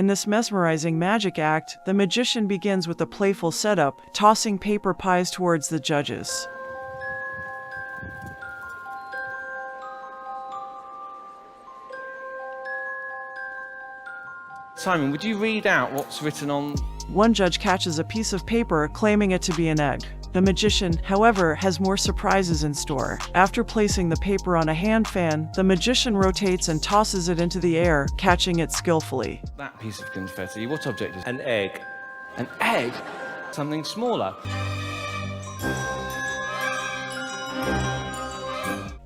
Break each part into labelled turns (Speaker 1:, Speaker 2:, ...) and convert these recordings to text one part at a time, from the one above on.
Speaker 1: In this mesmerizing magic act, the magician begins with a playful setup, tossing paper pies towards the judges.
Speaker 2: Simon, would you read out what's written on...
Speaker 1: One judge catches a piece of paper, claiming it to be an egg. The magician, however, has more surprises in store. After placing the paper on a hand fan, the magician rotates and tosses it into the air, catching it skillfully.
Speaker 2: That piece of confetti, what object is it?
Speaker 3: An egg.
Speaker 2: An egg? Something smaller.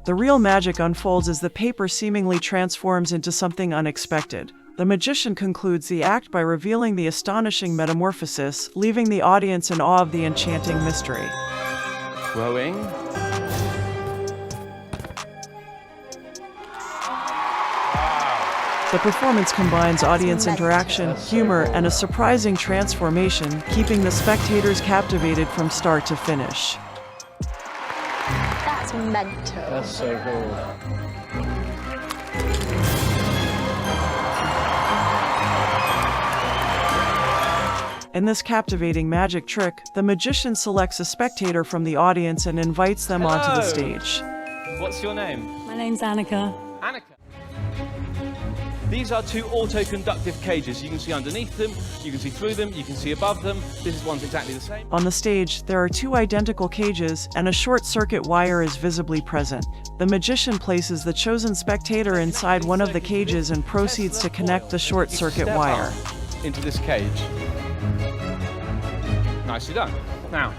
Speaker 1: The real magic unfolds as the paper seemingly transforms into something unexpected. The magician concludes the act by revealing the astonishing metamorphosis, leaving the audience in awe of the enchanting mystery.
Speaker 2: Growing.
Speaker 1: The performance combines audience interaction, humor, and a surprising transformation, keeping the spectators captivated from start to finish.
Speaker 4: That's mental.
Speaker 3: That's so cool.
Speaker 1: In this captivating magic trick, the magician selects a spectator from the audience and invites them onto the stage.
Speaker 2: What's your name?
Speaker 5: My name's Annika.
Speaker 2: Annika. These are two auto-conductive cages. You can see underneath them, you can see through them, you can see above them. This one's exactly the same.
Speaker 1: On the stage, there are two identical cages, and a short-circuit wire is visibly present. The magician places the chosen spectator inside one of the cages and proceeds to connect the short-circuit wire
Speaker 2: into this cage. Nicely done. Now,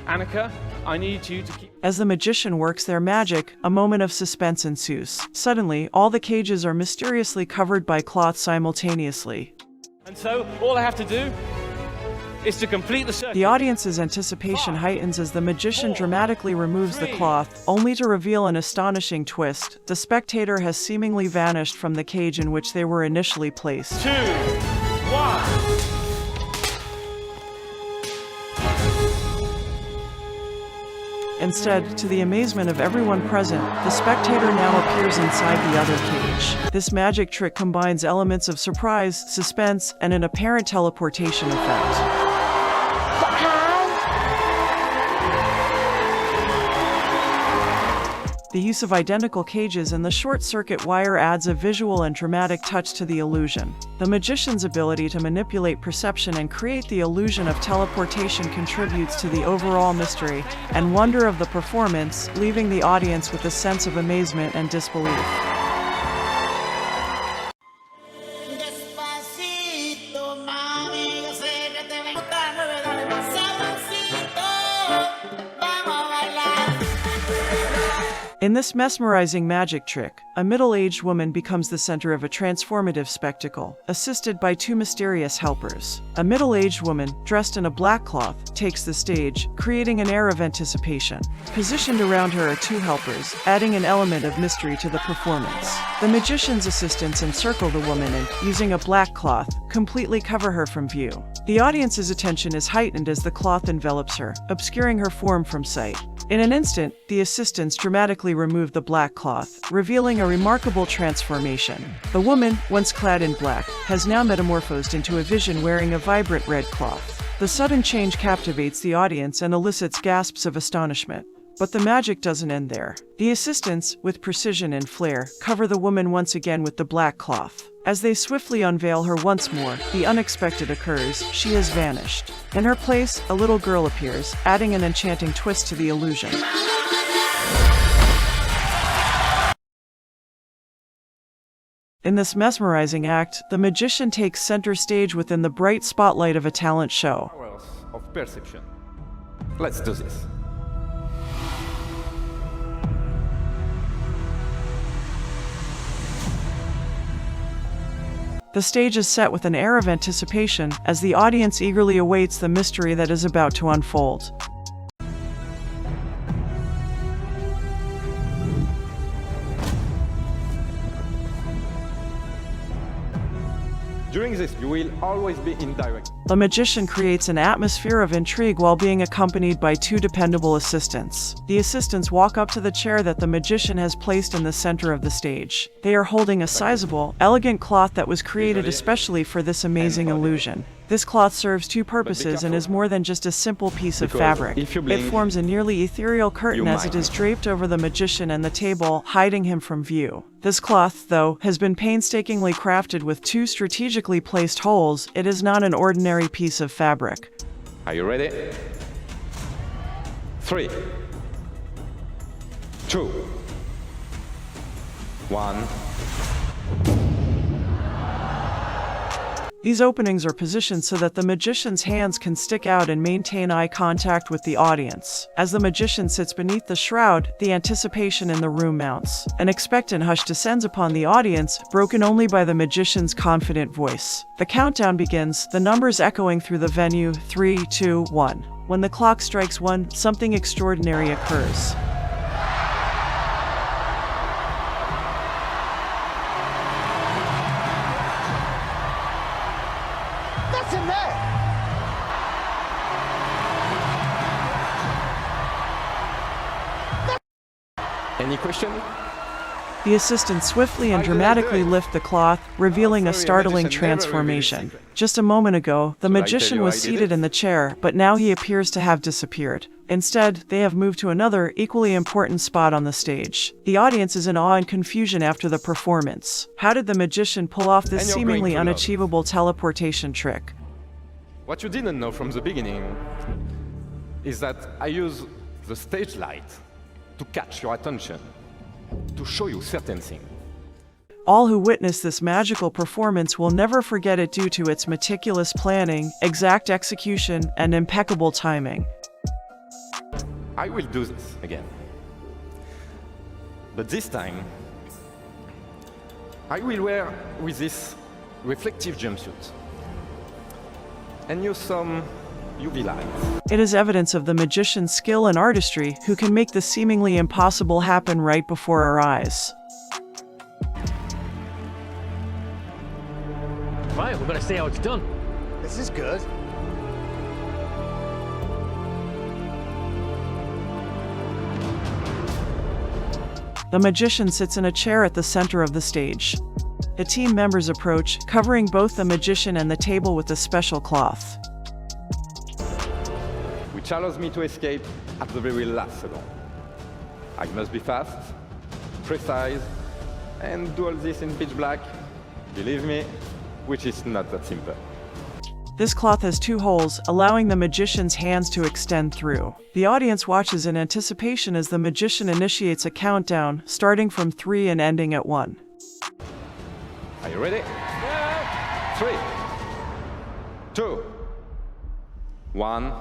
Speaker 2: Annika, I need you to keep...
Speaker 1: As the magician works their magic, a moment of suspense ensues. Suddenly, all the cages are mysteriously covered by cloth simultaneously.
Speaker 2: And so, all I have to do is to complete the circuit.
Speaker 1: The audience's anticipation heightens as the magician dramatically removes the cloth, only to reveal an astonishing twist. The spectator has seemingly vanished from the cage in which they were initially placed.
Speaker 2: 2, 1...
Speaker 1: Instead, to the amazement of everyone present, the spectator now appears inside the other cage. This magic trick combines elements of surprise, suspense, and an apparent teleportation effect. The use of identical cages and the short-circuit wire adds a visual and dramatic touch to the illusion. The magician's ability to manipulate perception and create the illusion of teleportation contributes to the overall mystery and wonder of the performance, leaving the audience with a sense of amazement and disbelief. In this mesmerizing magic trick, a middle-aged woman becomes the center of a transformative spectacle, assisted by two mysterious helpers. A middle-aged woman, dressed in a black cloth, takes the stage, creating an air of anticipation. Positioned around her are two helpers, adding an element of mystery to the performance. The magician's assistants encircle the woman and, using a black cloth, completely cover her from view. The audience's attention is heightened as the cloth envelops her, obscuring her form from sight. In an instant, the assistants dramatically remove the black cloth, revealing a remarkable transformation. The woman, once clad in black, has now metamorphosed into a vision wearing a vibrant red cloth. The sudden change captivates the audience and elicits gasps of astonishment. But the magic doesn't end there. The assistants, with precision and flair, cover the woman once again with the black cloth. As they swiftly unveil her once more, the unexpected occurs: she has vanished. In her place, a little girl appears, adding an enchanting twist to the illusion. In this mesmerizing act, the magician takes center stage within the bright spotlight of a talent show.
Speaker 6: Powers of perception. Let's do this.
Speaker 1: The stage is set with an air of anticipation as the audience eagerly awaits the mystery that is about to unfold.
Speaker 7: During
Speaker 6: doing this, you will always be indirect.
Speaker 1: The magician creates an atmosphere of intrigue while being accompanied by two dependable assistants. The assistants walk up to the chair that the magician has placed in the center of the stage. They are holding a sizable, elegant cloth that was created especially for this amazing illusion. This cloth serves two purposes and is more than just a simple piece of fabric. It forms a nearly ethereal curtain as it is draped over the magician and the table, hiding him from view. This cloth, though, has been painstakingly crafted with two strategically placed holes. It is not an ordinary piece of fabric.
Speaker 6: Are you ready? 3, 2, 1.
Speaker 1: These openings are positioned so that the magician's hands can stick out and maintain eye contact with the audience. As the magician sits beneath the shroud, the anticipation in the room mounts. An expectant hush descends upon the audience, broken only by the magician's confident voice. The countdown begins, the numbers echoing through the venue. 3, 2, 1. When the clock strikes 1, something extraordinary occurs.
Speaker 3: That's in there!
Speaker 6: Any question?
Speaker 1: The assistants swiftly and dramatically lift the cloth, revealing a startling transformation. Just a moment ago, the magician was seated in the chair, but now he appears to have disappeared. Instead, they have moved to another, equally important spot on the stage. The audience is in awe and confusion after the performance. How did the magician pull off this seemingly unachievable teleportation trick?
Speaker 6: What you didn't know from the beginning is that I use the stage light to catch your attention, to show you certain things.
Speaker 1: All who witness this magical performance will never forget it due to its meticulous planning, exact execution, and impeccable timing.
Speaker 6: I will do this again. But this time, I will wear with this reflective jumpsuit and use some UV lights.
Speaker 1: It is evidence of the magician's skill and artistry, who can make the seemingly impossible happen right before our eyes.
Speaker 4: Right, we're going to see how it's done.
Speaker 3: This is good.
Speaker 1: The magician sits in a chair at the center of the stage. The team members approach, covering both the magician and the table with a special cloth.
Speaker 6: Which allows me to escape at the very last second. I must be fast, precise, and do all this in pitch black. Believe me, which is not that simple.
Speaker 1: This cloth has two holes, allowing the magician's hands to extend through. The audience watches in anticipation as the magician initiates a countdown, starting from 3 and ending at 1.
Speaker 6: Are you ready? Yeah. 3, 2, 1.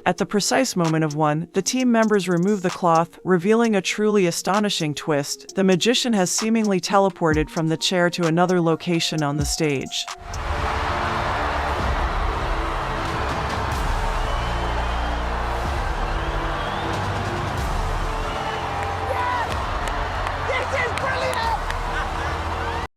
Speaker 1: At the precise moment of 1, the team members remove the cloth, revealing a truly astonishing twist. The magician has seemingly teleported from the chair to another location on the stage.